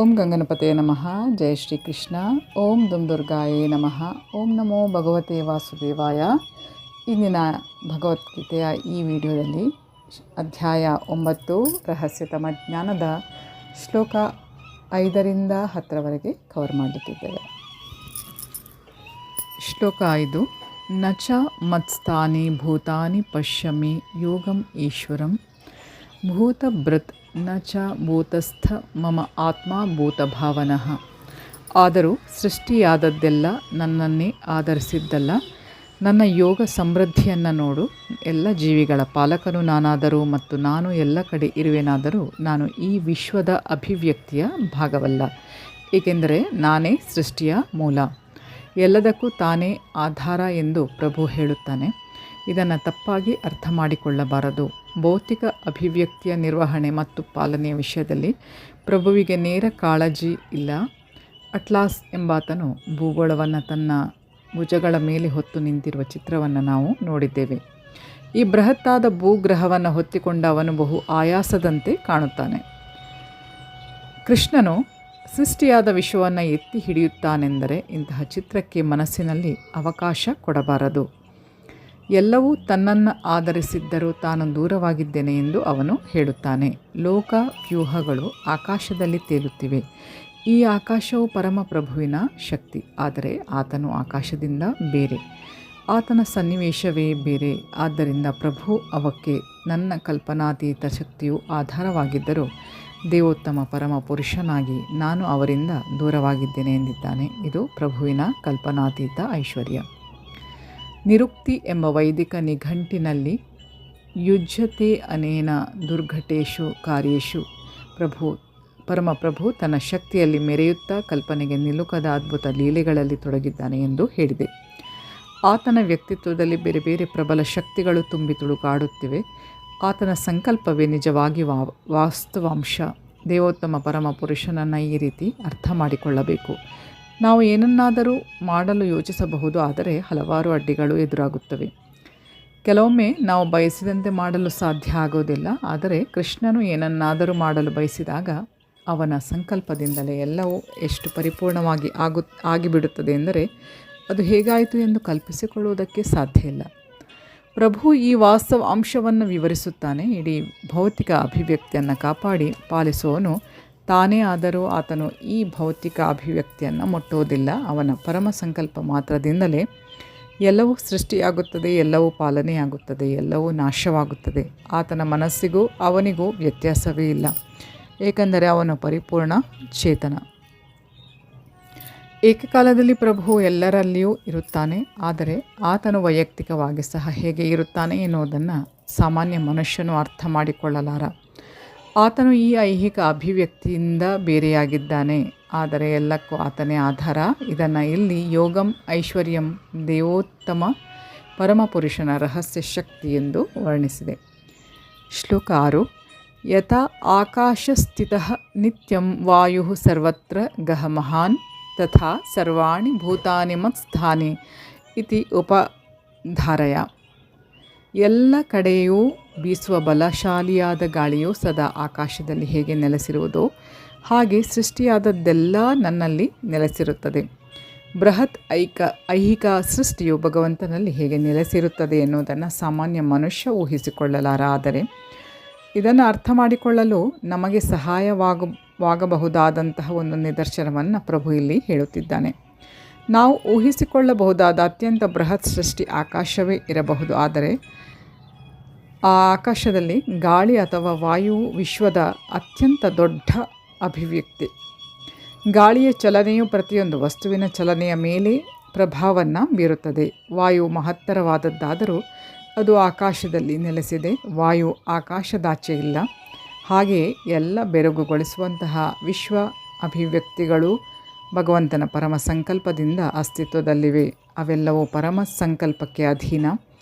ಓಂ ಗಂಗನಪತಯೇ ನಮಃ. ಜಯ ಶ್ರೀ ಕೃಷ್ಣ. ಓಂ ದುರ್ಗಾಯೇ ನಮಃ. ಓಂ ನಮೋ ಭಗವತೆ ವಾಸುದೇವಾಯ. ಇಂದಿನ ಭಗವದ್ಗೀತೆಯ ಈ ವಿಡಿಯೋದಲ್ಲಿ ಅಧ್ಯಾಯ 9 ರಹಸ್ಯತಮ ಜ್ಞಾನದ ಶ್ಲೋಕ 5ರಿಂದ 10ರವರೆಗೆ ಕವರ್ ಮಾಡಲಿಕ್ಕಿದ್ದೇವೆ. ಶ್ಲೋಕ 5. ನ ಚ ಮತ್ಸ್ಥಾನಿ ಭೂತಾನಿ ಪಶ್ಯಮಿ ಯೋಗಂ ಈಶ್ವರಂ ಭೂತಭೃತ್ ನ ಚ ಭೂತಸ್ಥ ಮಮ ಆತ್ಮ ಭೂತಭಾವನಃ. ಆದರೂ ಸೃಷ್ಟಿಯಾದದ್ದೆಲ್ಲ ನನ್ನನ್ನೇ ಆಧರಿಸಿದ್ದಲ್ಲ. ನನ್ನ ಯೋಗ ಸಮೃದ್ಧಿಯನ್ನು ನೋಡು. ಎಲ್ಲ ಜೀವಿಗಳ ಪಾಲಕನು ನಾನಾದರೂ ಮತ್ತು ನಾನು ಎಲ್ಲ ಕಡೆ ಇರುವೆನಾದರೂ ನಾನು ಈ ವಿಶ್ವದ ಅಭಿವ್ಯಕ್ತಿಯ ಭಾಗವಲ್ಲ, ಏಕೆಂದರೆ ನಾನೇ ಸೃಷ್ಟಿಯ ಮೂಲ. ಎಲ್ಲದಕ್ಕೂ ತಾನೇ ಆಧಾರ ಎಂದು ಪ್ರಭು ಹೇಳುತ್ತಾನೆ. ಇದನ್ನು ತಪ್ಪಾಗಿ ಅರ್ಥ ಮಾಡಿಕೊಳ್ಳಬಾರದು. ಭೌತಿಕ ಅಭಿವ್ಯಕ್ತಿಯ ನಿರ್ವಹಣೆ ಮತ್ತು ಪಾಲನೆಯ ವಿಷಯದಲ್ಲಿ ಪ್ರಭುವಿಗೆ ನೇರ ಕಾಳಜಿ ಇಲ್ಲ. ಅಟ್ಲಾಸ್ ಎಂಬಾತನು ಭೂಗೋಳವನ್ನು ತನ್ನ ಭುಜಗಳ ಮೇಲೆ ಹೊತ್ತು ನಿಂತಿರುವ ಚಿತ್ರವನ್ನು ನಾವು ನೋಡಿದ್ದೇವೆ. ಈ ಬೃಹತ್ತಾದ ಭೂಗ್ರಹವನ್ನು ಹೊತ್ತಿಕೊಂಡ ಅವನು ಬಹು ಆಯಾಸದಂತೆ ಕಾಣುತ್ತಾನೆ. ಕೃಷ್ಣನು ಸೃಷ್ಟಿಯಾದ ವಿಶ್ವವನ್ನು ಎತ್ತಿ ಹಿಡಿಯುತ್ತಾನೆಂದರೆ ಇಂತಹ ಚಿತ್ರಕ್ಕೆ ಮನಸ್ಸಿನಲ್ಲಿ ಅವಕಾಶ ಕೊಡಬಾರದು. ಎಲ್ಲವೂ ತನ್ನನ್ನು ಆಧರಿಸಿದ್ದರೂ ತಾನು ದೂರವಾಗಿದ್ದೇನೆ ಎಂದು ಅವನು ಹೇಳುತ್ತಾನೆ. ಲೋಕ ವ್ಯೂಹಗಳು ಆಕಾಶದಲ್ಲಿ ತೇಲುತ್ತಿವೆ. ಈ ಆಕಾಶವು ಪರಮಪ್ರಭುವಿನ ಶಕ್ತಿ, ಆದರೆ ಆತನು ಆಕಾಶದಿಂದ ಬೇರೆ. ಆತನ ಸನ್ನಿವೇಶವೇ ಬೇರೆ. ಆದ್ದರಿಂದ ಪ್ರಭು ಅವಕ್ಕೆ ನನ್ನ ಕಲ್ಪನಾತೀತ ಶಕ್ತಿಯು ಆಧಾರವಾಗಿದ್ದರೂ ದೇವೋತ್ತಮ ಪರಮ ಪುರುಷನಾಗಿ ನಾನು ಅವರಿಂದ ದೂರವಾಗಿದ್ದೇನೆ ಎಂದಿದ್ದಾನೆ. ಇದು ಪ್ರಭುವಿನ ಕಲ್ಪನಾತೀತ ಐಶ್ವರ್ಯ. ನಿರುಕ್ತಿ ಎಂಬ ವೈದಿಕ ನಿಘಂಟಿನಲ್ಲಿ ಯುಜ್ಯತೆ ಅನೇನ ದುರ್ಘಟೇಶು ಕಾರ್ಯೇಶು ಪರಮಪ್ರಭು ತನ್ನ ಶಕ್ತಿಯಲ್ಲಿ ಮೆರೆಯುತ್ತಾ ಕಲ್ಪನೆಗೆ ನಿಲುಕದ ಅದ್ಭುತ ಲೀಲೆಗಳಲ್ಲಿ ತೊಡಗಿದ್ದಾನೆ ಎಂದು ಹೇಳಿದೆ. ಆತನ ವ್ಯಕ್ತಿತ್ವದಲ್ಲಿ ಬೇರೆ ಬೇರೆ ಪ್ರಬಲ ಶಕ್ತಿಗಳು ತುಂಬಿ ತುಳುಕಾಡುತ್ತಿವೆ. ಆತನ ಸಂಕಲ್ಪವೇ ನಿಜವಾಗಿ ವಾಸ್ತವಾಂಶ. ದೇವೋತ್ತಮ ಪರಮ ಪುರುಷನನ್ನು ಈ ರೀತಿ ಅರ್ಥ ಮಾಡಿಕೊಳ್ಳಬೇಕು. ನಾವು ಏನನ್ನಾದರೂ ಮಾಡಲು ಯೋಚಿಸಬಹುದು, ಆದರೆ ಹಲವಾರು ಅಡ್ಡಿಗಳು ಎದುರಾಗುತ್ತವೆ. ಕೆಲವೊಮ್ಮೆ ನಾವು ಬಯಸಿದಂತೆ ಮಾಡಲು ಸಾಧ್ಯ ಆಗೋದಿಲ್ಲ. ಆದರೆ ಕೃಷ್ಣನು ಏನನ್ನಾದರೂ ಮಾಡಲು ಬಯಸಿದಾಗ ಅವನ ಸಂಕಲ್ಪದಿಂದಲೇ ಎಲ್ಲವೂ ಎಷ್ಟು ಪರಿಪೂರ್ಣವಾಗಿ ಆಗಿಬಿಡುತ್ತದೆ ಎಂದರೆ ಅದು ಹೇಗಾಯಿತು ಎಂದು ಕಲ್ಪಿಸಿಕೊಳ್ಳುವುದಕ್ಕೆ ಸಾಧ್ಯ ಇಲ್ಲ. ಪ್ರಭು ಈ ವಾಸ್ತವ ಅಂಶವನ್ನು ವಿವರಿಸುತ್ತಾನೆ. ಇಡೀ ಭೌತಿಕ ಅಭಿವ್ಯಕ್ತಿಯನ್ನು ಕಾಪಾಡಿ ಪಾಲಿಸುವವನು ತಾನೇ ಆದರೂ ಆತನು ಈ ಭೌತಿಕ ಅಭಿವ್ಯಕ್ತಿಯನ್ನು ಮುಟ್ಟುವುದಿಲ್ಲ. ಅವನ ಪರಮ ಸಂಕಲ್ಪ ಮಾತ್ರದಿಂದಲೇ ಎಲ್ಲವೂ ಸೃಷ್ಟಿಯಾಗುತ್ತದೆ, ಎಲ್ಲವೂ ಪಾಲನೆಯಾಗುತ್ತದೆ, ಎಲ್ಲವೂ ನಾಶವಾಗುತ್ತದೆ. ಆತನ ಮನಸ್ಸಿಗೂ ಅವನಿಗೂ ವ್ಯತ್ಯಾಸವೇ ಇಲ್ಲ, ಏಕೆಂದರೆ ಅವನು ಪರಿಪೂರ್ಣ ಚೇತನ. ಏಕಕಾಲದಲ್ಲಿ ಪ್ರಭು ಎಲ್ಲರಲ್ಲಿಯೂ ಇರುತ್ತಾನೆ. ಆದರೆ ಆತನು ವೈಯಕ್ತಿಕವಾಗಿ ಸಹ ಹೇಗೆ ಇರುತ್ತಾನೆ ಎನ್ನುವುದನ್ನು ಸಾಮಾನ್ಯ ಮನುಷ್ಯನು ಅರ್ಥ ಮಾಡಿಕೊಳ್ಳಲಾರ. ಆತನು ಈ ಐಹಿಕ ಅಭಿವ್ಯಕ್ತಿಯಿಂದ ಬೇರೆಯಾಗಿದ್ದಾನೆ, ಆದರೆ ಎಲ್ಲಕ್ಕೂ ಆತನೇ ಆಧಾರ. ಇದನ್ನು ಇಲ್ಲಿ ಯೋಗಂ ಐಶ್ವರ್ಯಂ ದೇವೋತ್ತಮ ಪರಮಪುರುಷನ ರಹಸ್ಯ ಶಕ್ತಿ ಎಂದು ವರ್ಣಿಸಿದೆ. ಶ್ಲೋಕ 6. ಯಥಾ ಆಕಾಶಸ್ಥಿತಃ ನಿತ್ಯಂ ವಾಯು ಸರ್ವತ್ರ ಗಹಮಹಾನ್ ತಥಾ ಸರ್ವಾಣಿ ಭೂತಾನಿ ಮತ್ಸ್ಥಾನಿ ಇತಿ ಉಪಧಾರಯ. ಎಲ್ಲ ಕಡೆಯೂ ಬೀಸುವ ಬಲಶಾಲಿಯಾದ ಗಾಳಿಯು ಸದಾ ಆಕಾಶದಲ್ಲಿ ಹೇಗೆ ನೆಲೆಸಿರುವುದೋ ಹಾಗೆ ಸೃಷ್ಟಿಯಾದದ್ದೆಲ್ಲ ನನ್ನಲ್ಲಿ ನೆಲೆಸಿರುತ್ತದೆ. ಬೃಹತ್ ಐಹಿಕ ಸೃಷ್ಟಿಯು ಭಗವಂತನಲ್ಲಿ ಹೇಗೆ ನೆಲೆಸಿರುತ್ತದೆ ಎನ್ನುವುದನ್ನು ಸಾಮಾನ್ಯ ಮನುಷ್ಯ ಊಹಿಸಿಕೊಳ್ಳಲಾರ. ಆದರೆ ಇದನ್ನು ಅರ್ಥ ಮಾಡಿಕೊಳ್ಳಲು ನಮಗೆ ಸಹಾಯವಾಗಬಹುದಾದಂತಹ ಒಂದು ನಿದರ್ಶನವನ್ನು ಪ್ರಭು ಇಲ್ಲಿ ಹೇಳುತ್ತಿದ್ದಾನೆ. ನಾವು ಊಹಿಸಿಕೊಳ್ಳಬಹುದಾದ ಅತ್ಯಂತ ಬೃಹತ್ ಸೃಷ್ಟಿ ಆಕಾಶವೇ ಇರಬಹುದು, ಆದರೆ ಆ ಆಕಾಶದಲ್ಲಿ ಗಾಳಿ ಅಥವಾ ವಾಯುವು ವಿಶ್ವದ ಅತ್ಯಂತ ದೊಡ್ಡ ಅಭಿವ್ಯಕ್ತಿ. ಗಾಳಿಯ ಚಲನೆಯು ಪ್ರತಿಯೊಂದು ವಸ್ತುವಿನ ಚಲನೆಯ ಮೇಲೆ ಪ್ರಭಾವವನ್ನು ಬೀರುತ್ತದೆ. ವಾಯು ಮಹತ್ತರವಾದದ್ದಾದರೂ ಅದು ಆಕಾಶದಲ್ಲಿ ನೆಲೆಸಿದೆ. ವಾಯು ಆಕಾಶದಾಚೆ ಇಲ್ಲ. ಹಾಗೆಯೇ ಎಲ್ಲ ಬೆರಗುಗೊಳಿಸುವಂತಹ ವಿಶ್ವ ಅಭಿವ್ಯಕ್ತಿಗಳು ಭಗವಂತನ ಪರಮ ಸಂಕಲ್ಪದಿಂದ ಅಸ್ತಿತ್ವದಲ್ಲಿವೆ. ಅವೆಲ್ಲವೂ ಪರಮ ಸಂಕಲ್ಪಕ್ಕೆ ಅಧೀನ.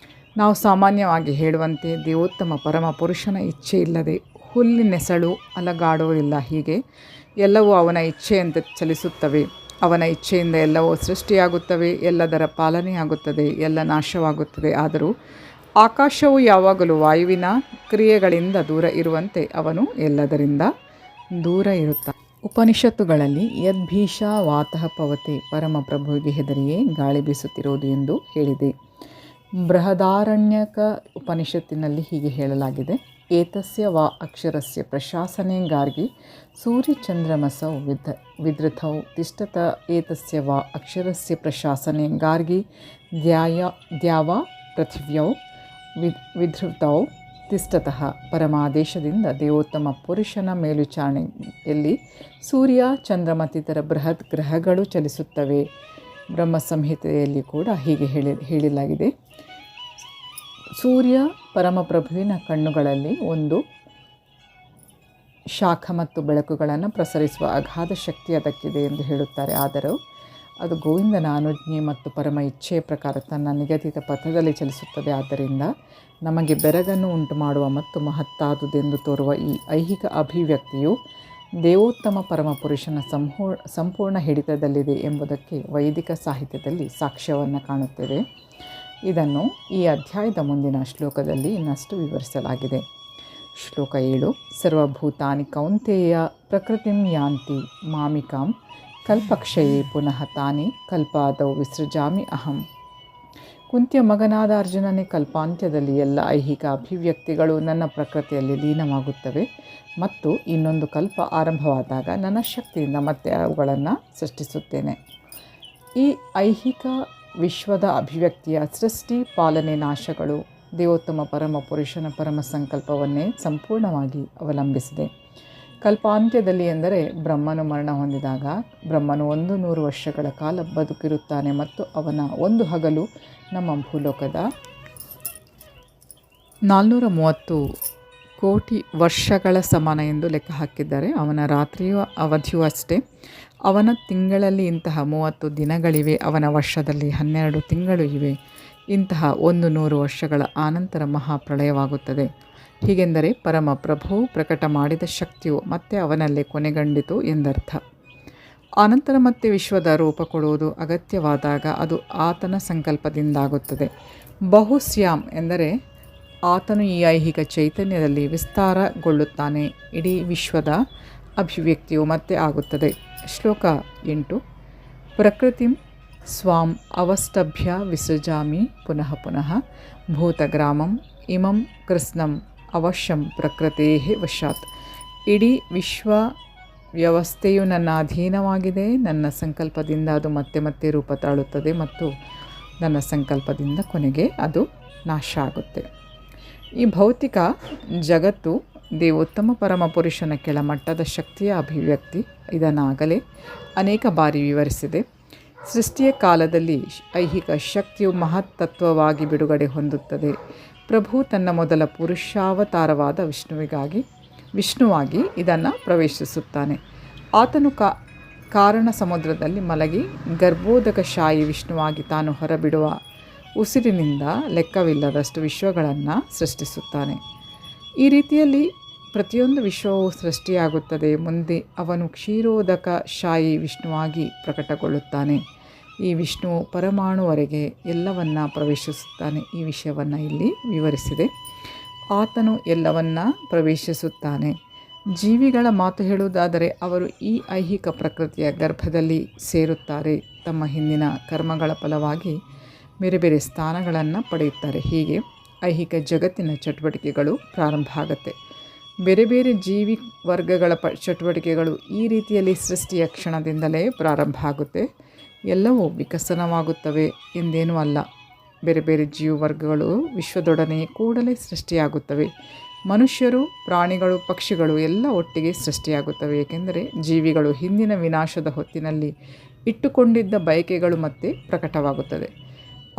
ನಾವು ಸಾಮಾನ್ಯವಾಗಿ ಹೇಳುವಂತೆ ದೇವೋತ್ತಮ ಪರಮ ಪುರುಷನ ಇಚ್ಛೆ ಇಲ್ಲದೆ ಹುಲ್ಲಿನೆಸಳು ಅಲಗಾಡುವುದಿಲ್ಲ. ಹೀಗೆ ಎಲ್ಲವೂ ಅವನ ಇಚ್ಛೆಯಂತೆ ಚಲಿಸುತ್ತವೆ. ಅವನ ಇಚ್ಛೆಯಿಂದ ಎಲ್ಲವೂ ಸೃಷ್ಟಿಯಾಗುತ್ತವೆ, ಎಲ್ಲದರ ಪಾಲನೆಯಾಗುತ್ತದೆ, ಎಲ್ಲ ನಾಶವಾಗುತ್ತದೆ. ಆದರೂ ಆಕಾಶವು ಯಾವಾಗಲೂ ವಾಯುವಿನ ಕ್ರಿಯೆಗಳಿಂದ ದೂರ ಇರುವಂತೆ ಅವನು ಎಲ್ಲದರಿಂದ ದೂರ ಇರುತ್ತಾನೆ. ಉಪನಿಷತ್ತುಗಳಲ್ಲಿ ಯದ್ಭೀಷಾ ವಾತಃ ಪವತೆ ಪರಮಪ್ರಭುವಿಗೆ ಹೆದರಿಯೇ ಗಾಳಿ ಬೀಸುತ್ತಿರುವುದು ಎಂದು ಹೇಳಿದೆ. ಬೃಹದಾರಣ್ಯಕ ಉಪನಿಷತ್ತಿನಲ್ಲಿ ಹೀಗೆ ಹೇಳಲಾಗಿದೆ. ಏತಸ್ಯ ವಾ ಅಕ್ಷರಸ್ಯ ಪ್ರಶಾಸನೆ ಗಾರ್ಗಿ ಸೂರ್ಯಚಂದ್ರಮಸೌ ವಿಧೃತೌ ತಿಷ್ಠತ ಏತಸ್ಯ ವಾ ಅಕ್ಷರಸ್ಯ ಪ್ರಶಾಸನೆ ಗಾರ್ಗಿ ದ್ಯಾವಾ ಪೃಥಿವ್ಯೌ ವಿಧೃತೌ ತಿಷ್ಠತಃ. ಪರಮಾದೇಶದಿಂದ ದೇವೋತ್ತಮ ಪುರುಷನ ಮೇಲ್ವಿಚಾರಣೆಯಲ್ಲಿ ಸೂರ್ಯ, ಚಂದ್ರ ಮತ್ತಿತರ ಬೃಹತ್ ಗ್ರಹಗಳು ಚಲಿಸುತ್ತವೆ. ಬ್ರಹ್ಮ ಸಂಹಿತೆಯಲ್ಲಿ ಕೂಡ ಹೀಗೆ ಹೇಳಲಾಗಿದೆ. ಸೂರ್ಯ ಪರಮಪ್ರಭುವಿನ ಕಣ್ಣುಗಳಲ್ಲಿ ಒಂದು ಶಾಖ ಮತ್ತು ಬೆಳಕುಗಳನ್ನು ಪ್ರಸರಿಸುವ ಅಗಾಧ ಶಕ್ತಿ ಅದಕ್ಕಿದೆ ಎಂದು ಹೇಳುತ್ತಾರೆ. ಆದರೂ ಅದು ಗೋವಿಂದನ ಅನುಜ್ಞೆ ಮತ್ತು ಪರಮ ಇಚ್ಛೆಯ ಪ್ರಕಾರ ತನ್ನ ನಿಗದಿತ ಪಥದಲ್ಲಿ ಚಲಿಸುತ್ತದೆ. ಆದ್ದರಿಂದ ನಮಗೆ ಬೆರಗನ್ನು ಉಂಟು ಮಾಡುವ ಮತ್ತು ಮಹತ್ತಾದುದೆಂದು ತೋರುವ ಈ ಐಹಿಕ ಅಭಿವ್ಯಕ್ತಿಯು ದೇವೋತ್ತಮ ಪರಮಪುರುಷನ ಸಂಪೂರ್ಣ ಹಿಡಿತದಲ್ಲಿದೆ ಎಂಬುದಕ್ಕೆ ವೈದಿಕ ಸಾಹಿತ್ಯದಲ್ಲಿ ಸಾಕ್ಷ್ಯವನ್ನು ಕಾಣುತ್ತೇವೆ. ಇದನ್ನು ಈ ಅಧ್ಯಾಯದ ಮುಂದಿನ ಶ್ಲೋಕದಲ್ಲಿ ಇನ್ನಷ್ಟು ವಿವರಿಸಲಾಗಿದೆ. ಶ್ಲೋಕ 7. ಸರ್ವಭೂತಾನಿ ಕೌಂತೆಯ ಪ್ರಕೃತಿಂ ಯಾಂತಿ ಮಾಮಿಕಾಂ ಕಲ್ಪಕ್ಷಯೇ ಪುನಃ ತಾನಿ ಕಲ್ಪಾದೌ ವಿಸೃಜಾಮಿ ಅಹಂ. ಕುಂತಿಯ ಮಗನಾದ ಅರ್ಜುನನೇ, ಕಲ್ಪಾಂತ್ಯದಲ್ಲಿ ಎಲ್ಲ ಐಹಿಕ ಅಭಿವ್ಯಕ್ತಿಗಳು ನನ್ನ ಪ್ರಕೃತಿಯಲ್ಲಿ ಲೀನವಾಗುತ್ತವೆ ಮತ್ತು ಇನ್ನೊಂದು ಕಲ್ಪ ಆರಂಭವಾದಾಗ ನನ್ನ ಶಕ್ತಿಯಿಂದ ಮತ್ತೆ ಅವುಗಳನ್ನು ಸೃಷ್ಟಿಸುತ್ತೇನೆ. ಈ ಐಹಿಕ ವಿಶ್ವದ ಅಭಿವ್ಯಕ್ತಿಯ ಸೃಷ್ಟಿ, ಪಾಲನೆ, ನಾಶಗಳು ದೇವೋತ್ತಮ ಪರಮ ಪುರುಷನ ಪರಮ ಸಂಕಲ್ಪವನ್ನೇ ಸಂಪೂರ್ಣವಾಗಿ ಅವಲಂಬಿಸಿದೆ. ಕಲ್ಪಾಂತ್ಯದಲ್ಲಿ ಎಂದರೆ ಬ್ರಹ್ಮನು ಮರಣ ಹೊಂದಿದಾಗ ಬ್ರಹ್ಮನು 100 ವರ್ಷಗಳ ಕಾಲ ಬದುಕಿರುತ್ತಾನೆ ಮತ್ತು ಅವನ ಒಂದು ಹಗಲು ನಮ್ಮ ಭೂಲೋಕದ 430 ಕೋಟಿ ವರ್ಷಗಳ ಸಮಾನ ಎಂದು ಲೆಕ್ಕ ಹಾಕಿದ್ದಾರೆ. ಅವನ ರಾತ್ರಿಯ ಅವಧಿಯೂ ಅಷ್ಟೇ. ಅವನ ತಿಂಗಳಲ್ಲಿ ಇಂತಹ 30 ದಿನಗಳಿವೆ, ಅವನ ವರ್ಷದಲ್ಲಿ 12 ತಿಂಗಳು ಇವೆ. ಇಂತಹ 100 ವರ್ಷಗಳ ಆನಂತರ ಮಹಾಪ್ರಳಯವಾಗುತ್ತದೆ. ಹೀಗೆಂದರೆ ಪರಮ ಪ್ರಭು ಪ್ರಕಟ ಮಾಡಿದ ಶಕ್ತಿಯು ಮತ್ತೆ ಅವನಲ್ಲೇ ಕೊನೆಗೊಂಡಿತು ಎಂದರ್ಥ. ಆನಂತರ ಮತ್ತೆ ವಿಶ್ವದ ರೂಪ ಕೊಡುವುದು ಅಗತ್ಯವಾದಾಗ ಅದು ಆತನ ಸಂಕಲ್ಪದಿಂದಾಗುತ್ತದೆ. ಬಹುಸ್ಯಾಮ್ ಎಂದರೆ ಆತನು ಈ ಐಹಿಕ ಚೈತನ್ಯದಲ್ಲಿ ವಿಸ್ತಾರಗೊಳ್ಳುತ್ತಾನೆ. ಇಡೀ ವಿಶ್ವದ ಅಭಿವ್ಯಕ್ತಿಯು ಮತ್ತೆ ಆಗುತ್ತದೆ. ಶ್ಲೋಕ 8. ಪ್ರಕೃತಿಂ ಸ್ವಾಂ ಅವಷ್ಟಭ್ಯ ವಿಸೃಜಾಮಿ ಪುನಃ ಪುನಃ ಭೂತಗ್ರಾಮಂ ಇಮಂ ಕೃಷ್ಣಂ ಅವಶ್ಯಂ ಪ್ರಕೃತೇಃ ವಶಾತ್. ಇಡೀ ವಿಶ್ವ ವ್ಯವಸ್ಥೆಯು ನನ್ನ ಅಧೀನವಾಗಿದೆ. ನನ್ನ ಸಂಕಲ್ಪದಿಂದ ಅದು ಮತ್ತೆ ಮತ್ತೆ ರೂಪ ತಾಳುತ್ತದೆ ಮತ್ತು ನನ್ನ ಸಂಕಲ್ಪದಿಂದ ಕೊನೆಗೆ ಅದು ನಾಶ ಆಗುತ್ತೆ. ಈ ಭೌತಿಕ ಜಗತ್ತು ದೇವೋತ್ತಮ ಪರಮಪುರುಷನ ಕೆಳಮಟ್ಟದ ಶಕ್ತಿಯ ಅಭಿವ್ಯಕ್ತಿ. ಇದನ್ನಾಗಲೇ ಅನೇಕ ಬಾರಿ ವಿವರಿಸಿದೆ. ಸೃಷ್ಟಿಯ ಕಾಲದಲ್ಲಿ ಐಹಿಕ ಶಕ್ತಿಯು ಮಹತ್ತತ್ವವಾಗಿ ಬಿಡುಗಡೆ ಹೊಂದುತ್ತದೆ. ಪ್ರಭು ತನ್ನ ಮೊದಲ ಪುರುಷಾವತಾರವಾದ ವಿಷ್ಣುವಾಗಿ ಇದನ್ನು ಪ್ರವೇಶಿಸುತ್ತಾನೆ. ಆತನು ಕಾರಣ ಸಮುದ್ರದಲ್ಲಿ ಮಲಗಿ ಗರ್ಭೋದಕಶಾಹಿ ವಿಷ್ಣುವಾಗಿ ತಾನು ಹೊರಬಿಡುವ ಉಸಿರಿನಿಂದ ಲೆಕ್ಕವಿಲ್ಲದಷ್ಟು ವಿಶ್ವಗಳನ್ನು ಸೃಷ್ಟಿಸುತ್ತಾನೆ. ಈ ರೀತಿಯಲ್ಲಿ ಪ್ರತಿಯೊಂದು ವಿಶ್ವವು ಸೃಷ್ಟಿಯಾಗುತ್ತದೆ. ಮುಂದೆ ಅವನು ಕ್ಷೀರೋದಕ ಶಾಹಿ ವಿಷ್ಣುವಾಗಿ ಪ್ರಕಟಗೊಳ್ಳುತ್ತಾನೆ. ಈ ವಿಷ್ಣುವು ಪರಮಾಣುವರೆಗೆ ಎಲ್ಲವನ್ನ ಪ್ರವೇಶಿಸುತ್ತಾನೆ. ಈ ವಿಷಯವನ್ನು ಇಲ್ಲಿ ವಿವರಿಸಿದೆ. ಆತನು ಎಲ್ಲವನ್ನ ಪ್ರವೇಶಿಸುತ್ತಾನೆ. ಜೀವಿಗಳ ಮಾತು ಹೇಳುವುದಾದರೆ ಅವರು ಈ ಐಹಿಕ ಪ್ರಕೃತಿಯ ಗರ್ಭದಲ್ಲಿ ಸೇರುತ್ತಾರೆ. ತಮ್ಮ ಹಿಂದಿನ ಕರ್ಮಗಳ ಫಲವಾಗಿ ಬೇರೆ ಬೇರೆ ಸ್ಥಾನಗಳನ್ನು ಪಡೆಯುತ್ತಾರೆ. ಹೀಗೆ ಐಹಿಕ ಜಗತ್ತಿನ ಚಟುವಟಿಕೆಗಳು ಪ್ರಾರಂಭ ಆಗುತ್ತೆ. ಬೇರೆ ಬೇರೆ ಜೀವಿ ವರ್ಗಗಳ ಚಟುವಟಿಕೆಗಳು ಈ ರೀತಿಯಲ್ಲಿ ಸೃಷ್ಟಿಯ ಕ್ಷಣದಿಂದಲೇ ಪ್ರಾರಂಭ ಆಗುತ್ತೆ. ಎಲ್ಲವೂ ವಿಕಸನವಾಗುತ್ತವೆ ಎಂದೇನೂ ಅಲ್ಲ. ಬೇರೆ ಬೇರೆ ಜೀವವರ್ಗಗಳು ವಿಶ್ವದೊಡನೆ ಕೂಡಲೇ ಸೃಷ್ಟಿಯಾಗುತ್ತವೆ. ಮನುಷ್ಯರು, ಪ್ರಾಣಿಗಳು, ಪಕ್ಷಿಗಳು ಎಲ್ಲ ಒಟ್ಟಿಗೆ ಸೃಷ್ಟಿಯಾಗುತ್ತವೆ. ಏಕೆಂದರೆ ಜೀವಿಗಳು ಹಿಂದಿನ ವಿನಾಶದ ಹೊತ್ತಿನಲ್ಲಿ ಇಟ್ಟುಕೊಂಡಿದ್ದ ಬಯಕೆಗಳು ಮತ್ತೆ ಪ್ರಕಟವಾಗುತ್ತದೆ.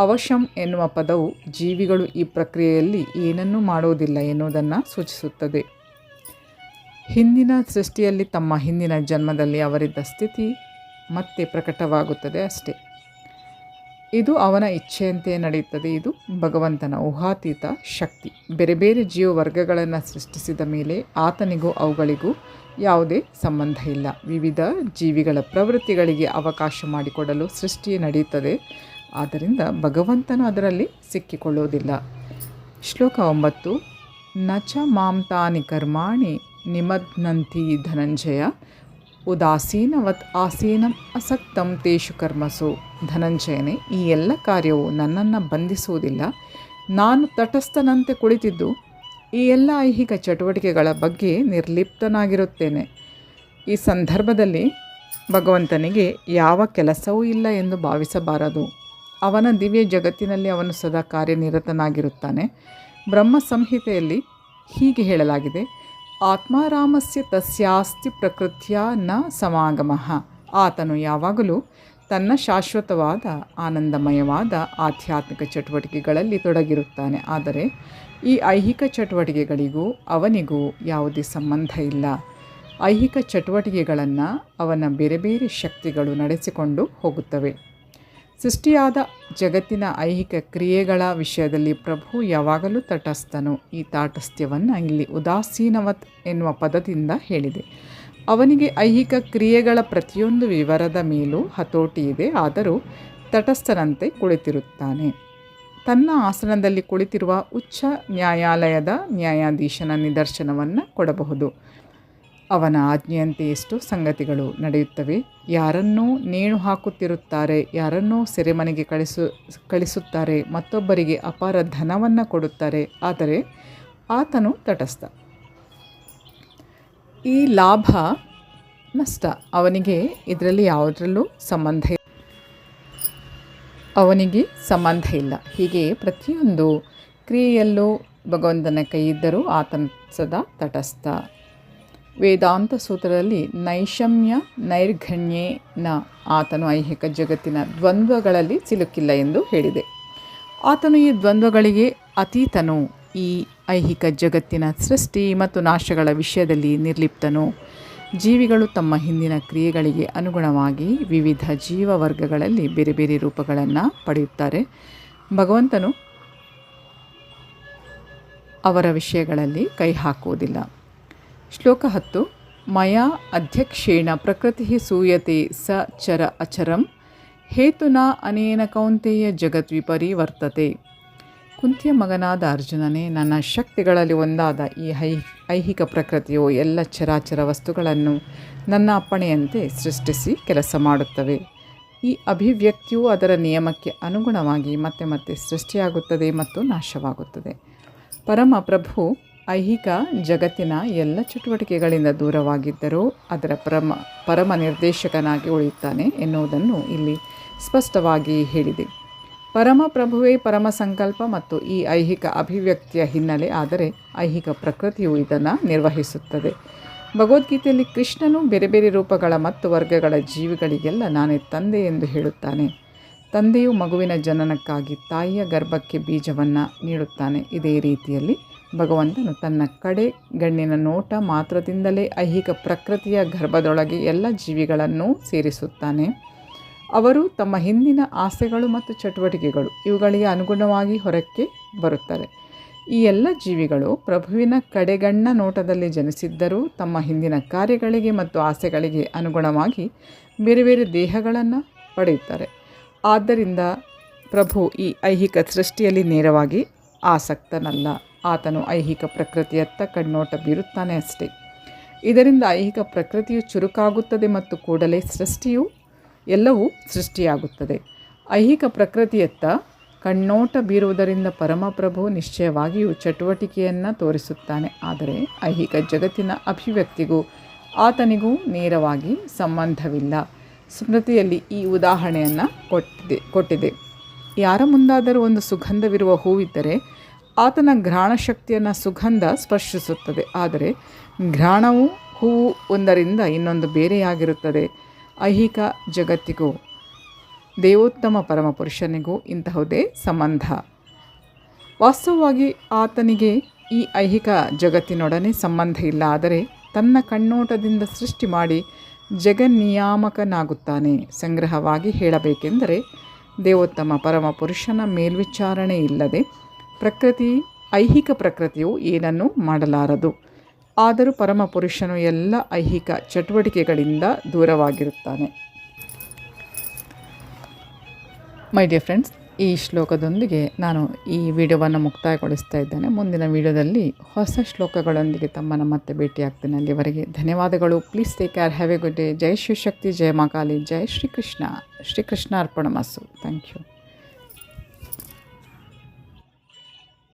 ಅವಶ್ಯಂ ಎನ್ನುವ ಪದವು ಜೀವಿಗಳು ಈ ಪ್ರಕ್ರಿಯೆಯಲ್ಲಿ ಏನನ್ನೂ ಮಾಡುವುದಿಲ್ಲ ಎನ್ನುವುದನ್ನು ಸೂಚಿಸುತ್ತದೆ. ಹಿಂದಿನ ಸೃಷ್ಟಿಯಲ್ಲಿ ತಮ್ಮ ಹಿಂದಿನ ಜನ್ಮದಲ್ಲಿ ಅವರಿದ್ದ ಸ್ಥಿತಿ ಮತ್ತೆ ಪ್ರಕಟವಾಗುತ್ತದೆ ಅಷ್ಟೇ. ಇದು ಅವನ ಇಚ್ಛೆಯಂತೆ ನಡೆಯುತ್ತದೆ. ಇದು ಭಗವಂತನ ಊಹಾತೀತ ಶಕ್ತಿ. ಬೇರೆ ಬೇರೆ ಜೀವವರ್ಗಗಳನ್ನು ಸೃಷ್ಟಿಸಿದ ಮೇಲೆ ಆತನಿಗೂ ಅವುಗಳಿಗೂ ಯಾವುದೇ ಸಂಬಂಧ ಇಲ್ಲ. ವಿವಿಧ ಜೀವಿಗಳ ಪ್ರವೃತ್ತಿಗಳಿಗೆ ಅವಕಾಶ ಮಾಡಿಕೊಡಲು ಸೃಷ್ಟಿ ನಡೆಯುತ್ತದೆ. ಆದ್ದರಿಂದ ಭಗವಂತನು ಅದರಲ್ಲಿ ಸಿಕ್ಕಿಕೊಳ್ಳುವುದಿಲ್ಲ. ಶ್ಲೋಕ 9. ನ ಚ ಮಾಂ ತಾನಿ ಕರ್ಮಾಣಿ ನಿಮಗ್ನಂತಿ ಧನಂಜಯ ಉದಾಸೀನವತ್ ಆಸೀನಂ ಅಸಕ್ತಂ ತೇಷು ಕರ್ಮಸು. ಧನಂಜಯನೇ, ಈ ಎಲ್ಲ ಕಾರ್ಯವು ನನ್ನನ್ನು ಬಂಧಿಸುವುದಿಲ್ಲ. ನಾನು ತಟಸ್ಥನಂತೆ ಕುಳಿತಿದ್ದು ಈ ಎಲ್ಲ ಐಹಿಕ ಚಟುವಟಿಕೆಗಳ ಬಗ್ಗೆ ನಿರ್ಲಿಪ್ತನಾಗಿರುತ್ತೇನೆ. ಈ ಸಂದರ್ಭದಲ್ಲಿ ಭಗವಂತನಿಗೆ ಯಾವ ಕೆಲಸವೂ ಇಲ್ಲ ಎಂದು ಭಾವಿಸಬಾರದು. ಅವನ ದಿವ್ಯ ಜಗತ್ತಿನಲ್ಲಿ ಅವನು ಸದಾ ಕಾರ್ಯನಿರತನಾಗಿರುತ್ತಾನೆ. ಬ್ರಹ್ಮ ಸಂಹಿತೆಯಲ್ಲಿ ಹೀಗೆ ಹೇಳಲಾಗಿದೆ, ಆತ್ಮಾರಾಮಸ್ಯ ತಸ್ಯಾಸ್ತಿ ಪ್ರಕೃತ್ಯ ನ ಸಮಾಗಮಃ. ಆತನು ಯಾವಾಗಲೂ ತನ್ನ ಶಾಶ್ವತವಾದ ಆನಂದಮಯವಾದ ಆಧ್ಯಾತ್ಮಿಕ ಚಟುವಟಿಕೆಗಳಲ್ಲಿ ತೊಡಗಿರುತ್ತಾನೆ. ಆದರೆ ಈ ಐಹಿಕ ಚಟುವಟಿಕೆಗಳಿಗೂ ಅವನಿಗೂ ಯಾವುದೇ ಸಂಬಂಧ ಇಲ್ಲ. ಐಹಿಕ ಚಟುವಟಿಕೆಗಳನ್ನು ಅವನ ಬೇರೆ ಬೇರೆ ಶಕ್ತಿಗಳು ನಡೆಸಿಕೊಂಡು ಹೋಗುತ್ತವೆ. ಸೃಷ್ಟಿಯಾದ ಜಗತ್ತಿನ ಐಹಿಕ ಕ್ರಿಯೆಗಳ ವಿಷಯದಲ್ಲಿ ಪ್ರಭು ಯಾವಾಗಲೂ ತಟಸ್ಥನು. ಈ ತಾಟಸ್ಥ್ಯವನ್ನು ಇಲ್ಲಿ ಉದಾಸೀನವತ್ ಎನ್ನುವ ಪದದಿಂದ ಹೇಳಿದೆ. ಅವನಿಗೆ ಐಹಿಕ ಕ್ರಿಯೆಗಳ ಪ್ರತಿಯೊಂದು ವಿವರದ ಮೇಲೂ ಹತೋಟಿ ಇದೆ, ಆದರೂ ತಟಸ್ಥನಂತೆ ಕುಳಿತಿರುತ್ತಾನೆ. ತನ್ನ ಆಸನದಲ್ಲಿ ಕುಳಿತಿರುವ ಉಚ್ಚ ನ್ಯಾಯಾಲಯದ ನ್ಯಾಯಾಧೀಶನ ನಿದರ್ಶನವನ್ನು ಕೊಡಬಹುದು. ಅವನ ಆಜ್ಞೆಯಂತೆ ಎಷ್ಟೋ ಸಂಗತಿಗಳು ನಡೆಯುತ್ತವೆ. ಯಾರನ್ನೋ ನೇಣು ಹಾಕುತ್ತಿರುತ್ತಾರೆ, ಯಾರನ್ನೋ ಸೆರೆಮನೆಗೆ ಕಳಿಸುತ್ತಾರೆ, ಮತ್ತೊಬ್ಬರಿಗೆ ಅಪಾರ ಧನವನ್ನು ಕೊಡುತ್ತಾರೆ. ಆದರೆ ಆತನು ತಟಸ್ಥ. ಈ ಲಾಭ ನಷ್ಟ ಅವನಿಗೆ ಇದರಲ್ಲಿ ಯಾವುದರಲ್ಲೂ ಸಂಬಂಧ ಇಲ್ಲ. ಹೀಗೆ ಪ್ರತಿಯೊಂದು ಕ್ರಿಯೆಯಲ್ಲೂ ಭಗವಂತನ ಕೈ ಇದ್ದರೂ ಆತನ ಸದಾ ತಟಸ್ಥ. ವೇದಾಂತ ಸೂತ್ರದಲ್ಲಿ ನೈಷಮ್ಯ ನೈರ್ಘಣ್ಯೇನ ಆತನು ಐಹಿಕ ಜಗತ್ತಿನ ದ್ವಂದ್ವಗಳಲ್ಲಿ ಸಿಲುಕಿಲ್ಲ ಎಂದು ಹೇಳಿದೆ. ಆತನು ಈ ದ್ವಂದ್ವಗಳಿಗೆ ಅತೀತನು. ಈ ಐಹಿಕ ಜಗತ್ತಿನ ಸೃಷ್ಟಿ ಮತ್ತು ನಾಶಗಳ ವಿಷಯದಲ್ಲಿ ನಿರ್ಲಿಪ್ತನು. ಜೀವಿಗಳು ತಮ್ಮ ಹಿಂದಿನ ಕ್ರಿಯೆಗಳಿಗೆ ಅನುಗುಣವಾಗಿ ವಿವಿಧ ಜೀವವರ್ಗಗಳಲ್ಲಿ ಬೇರೆ ಬೇರೆ ರೂಪಗಳನ್ನು ಪಡೆಯುತ್ತಾರೆ. ಭಗವಂತನು ಅವರ ವಿಷಯಗಳಲ್ಲಿ ಕೈ ಹಾಕುವುದಿಲ್ಲ. ಶ್ಲೋಕ 10. ಮಯಾ ಅಧ್ಯಕ್ಷೇಣ ಪ್ರಕೃತಿ ಸೂಯತೆ ಸ ಚರ ಅಚರಂ ಹೇತುನಾ ಅನೇನ ಕೌಂತೆಯ ಜಗದ್ವಿಪರಿವರ್ತತೆ. ಕುಂತಿಯ ಮಗನಾದ ಅರ್ಜುನನೇ, ನನ್ನ ಶಕ್ತಿಗಳಲ್ಲಿ ಒಂದಾದ ಈ ಐಹಿಕ ಪ್ರಕೃತಿಯು ಎಲ್ಲ ಚರಾಚರ ವಸ್ತುಗಳನ್ನು ನನ್ನ ಅಪ್ಪಣೆಯಂತೆ ಸೃಷ್ಟಿಸಿ ಕೆಲಸ ಮಾಡುತ್ತವೆ. ಈ ಅಭಿವ್ಯಕ್ತಿಯು ಅದರ ನಿಯಮಕ್ಕೆ ಅನುಗುಣವಾಗಿ ಮತ್ತೆ ಮತ್ತೆ ಸೃಷ್ಟಿಯಾಗುತ್ತದೆ ಮತ್ತು ನಾಶವಾಗುತ್ತದೆ. ಪರಮ ಪ್ರಭು ಐಹಿಕ ಜಗತ್ತಿನ ಎಲ್ಲ ಚಟುವಟಿಕೆಗಳಿಂದ ದೂರವಾಗಿದ್ದರೂ ಅದರ ಪರಮ ನಿರ್ದೇಶಕನಾಗಿ ಉಳಿಯುತ್ತಾನೆ ಎನ್ನುವುದನ್ನು ಇಲ್ಲಿ ಸ್ಪಷ್ಟವಾಗಿ ಹೇಳಿದೆ. ಪರಮ ಪ್ರಭುವೇ ಪರಮ ಸಂಕಲ್ಪ ಮತ್ತು ಈ ಐಹಿಕ ಅಭಿವ್ಯಕ್ತಿಯ ಹಿನ್ನೆಲೆ. ಆದರೆ ಐಹಿಕ ಪ್ರಕೃತಿಯು ಇದನ್ನು ನಿರ್ವಹಿಸುತ್ತದೆ. ಭಗವದ್ಗೀತೆಯಲ್ಲಿ ಕೃಷ್ಣನು ಬೇರೆ ಬೇರೆ ರೂಪಗಳ ಮತ್ತು ವರ್ಗಗಳ ಜೀವಿಗಳಿಗೆಲ್ಲ ನಾನೇ ತಂದೆ ಎಂದು ಹೇಳುತ್ತಾನೆ. ತಂದೆಯು ಮಗುವಿನ ಜನನಕ್ಕಾಗಿ ತಾಯಿಯ ಗರ್ಭಕ್ಕೆ ಬೀಜವನ್ನು ನೀಡುತ್ತಾನೆ. ಇದೇ ರೀತಿಯಲ್ಲಿ ಭಗವಂತನು ತನ್ನ ಕಡೆ ಗಣ್ಣಿನ ನೋಟ ಮಾತ್ರದಿಂದಲೇ ಐಹಿಕ ಪ್ರಕೃತಿಯ ಗರ್ಭದೊಳಗೆ ಎಲ್ಲ ಜೀವಿಗಳನ್ನೂ ಸೇರಿಸುತ್ತಾನೆ. ಅವರು ತಮ್ಮ ಹಿಂದಿನ ಆಸೆಗಳು ಮತ್ತು ಚಟುವಟಿಕೆಗಳು ಇವುಗಳಿಗೆ ಅನುಗುಣವಾಗಿ ಹೊರಕ್ಕೆ ಬರುತ್ತಾರೆ. ಈ ಎಲ್ಲ ಜೀವಿಗಳು ಪ್ರಭುವಿನ ಕಡೆಗಣ್ಣ ನೋಟದಲ್ಲಿ ಜನಿಸಿದ್ದರೂ ತಮ್ಮ ಹಿಂದಿನ ಕಾರ್ಯಗಳಿಗೆ ಮತ್ತು ಆಸೆಗಳಿಗೆ ಅನುಗುಣವಾಗಿ ಬೇರೆ ಬೇರೆ ದೇಹಗಳನ್ನು ಪಡೆಯುತ್ತಾರೆ. ಆದ್ದರಿಂದ ಪ್ರಭು ಈ ಐಹಿಕ ಸೃಷ್ಟಿಯಲ್ಲಿ ನೇರವಾಗಿ ಆಸಕ್ತನಲ್ಲ. ಆತನು ಐಹಿಕ ಪ್ರಕೃತಿಯತ್ತ ಕಣ್ಣೋಟ ಬೀರುತ್ತಾನೆ ಅಷ್ಟೇ. ಇದರಿಂದ ಐಹಿಕ ಪ್ರಕೃತಿಯು ಚುರುಕಾಗುತ್ತದೆ ಮತ್ತು ಕೂಡಲೇ ಎಲ್ಲವೂ ಸೃಷ್ಟಿಯಾಗುತ್ತದೆ. ಐಹಿಕ ಪ್ರಕೃತಿಯತ್ತ ಕಣ್ಣೋಟ ಬೀರುವುದರಿಂದ ಪರಮಪ್ರಭು ನಿಶ್ಚಯವಾಗಿಯೂ ಚಟುವಟಿಕೆಯನ್ನು ತೋರಿಸುತ್ತಾನೆ. ಆದರೆ ಐಹಿಕ ಜಗತ್ತಿನ ಅಭಿವ್ಯಕ್ತಿಗೂ ಆತನಿಗೂ ನೇರವಾಗಿ ಸಂಬಂಧವಿಲ್ಲ. ಸ್ಮೃತಿಯಲ್ಲಿ ಈ ಉದಾಹರಣೆಯನ್ನು ಕೊಟ್ಟಿದೆ. ಯಾರ ಮುಂದಾದರೂ ಒಂದು ಸುಗಂಧವಿರುವ ಹೂವಿದ್ದರೆ ಆತನ ಘ್ರಾಣ ಶಕ್ತಿಯನ್ನು ಸುಗಂಧ ಸ್ಪರ್ಶಿಸುತ್ತದೆ. ಆದರೆ ಘ್ರಾಣವು ಹೂವು ಒಂದರಿಂದ ಇನ್ನೊಂದು ಬೇರೆಯಾಗಿರುತ್ತದೆ. ಐಹಿಕ ಜಗತ್ತಿಗೂ ದೇವೋತ್ತಮ ಪರಮಪುರುಷನಿಗೂ ಇಂತಹುದೇ ಸಂಬಂಧ. ವಾಸ್ತವವಾಗಿ ಆತನಿಗೆ ಈ ಐಹಿಕ ಜಗತ್ತಿನೊಡನೆ ಸಂಬಂಧ ಇಲ್ಲ. ಆದರೆ ತನ್ನ ಕಣ್ಣೋಟದಿಂದ ಸೃಷ್ಟಿ ಮಾಡಿ ಜಗನ್ನಿಯಾಮಕನಾಗುತ್ತಾನೆ. ಸಂಗ್ರಹವಾಗಿ ಹೇಳಬೇಕೆಂದರೆ ದೇವೋತ್ತಮ ಪರಮಪುರುಷನ ಮೇಲ್ವಿಚಾರಣೆ ಇಲ್ಲದೆ ಐಹಿಕ ಪ್ರಕೃತಿಯು ಏನನ್ನೂ ಮಾಡಲಾರದು. ಆದರೂ ಪರಮಪುರುಷನು ಎಲ್ಲ ಐಹಿಕ ಚಟುವಟಿಕೆಗಳಿಂದ ದೂರವಾಗಿರುತ್ತಾನೆ. ಮೈ ಡಿಯರ್ ಫ್ರೆಂಡ್ಸ್, ಈ ಶ್ಲೋಕದೊಂದಿಗೆ ನಾನು ಈ ವಿಡಿಯೋವನ್ನು ಮುಕ್ತಾಯಗೊಳಿಸ್ತಾ ಇದ್ದೇನೆ. ಮುಂದಿನ ವಿಡಿಯೋದಲ್ಲಿ ಹೊಸ ಶ್ಲೋಕಗಳೊಂದಿಗೆ ತಮ್ಮನ್ನು ಮತ್ತೆ ಭೇಟಿಯಾಗ್ತೇನೆ. ಅಲ್ಲಿವರೆಗೆ ಧನ್ಯವಾದಗಳು. Please take care. Have a good day. ಜೈ ಶಿವಶಕ್ತಿ, ಜಯ ಮಹಾಕಾಲಿ, ಜೈ ಶ್ರೀಕೃಷ್ಣ. ಶ್ರೀಕೃಷ್ಣ ಅರ್ಪಣಮಸ್ತು. Thank you.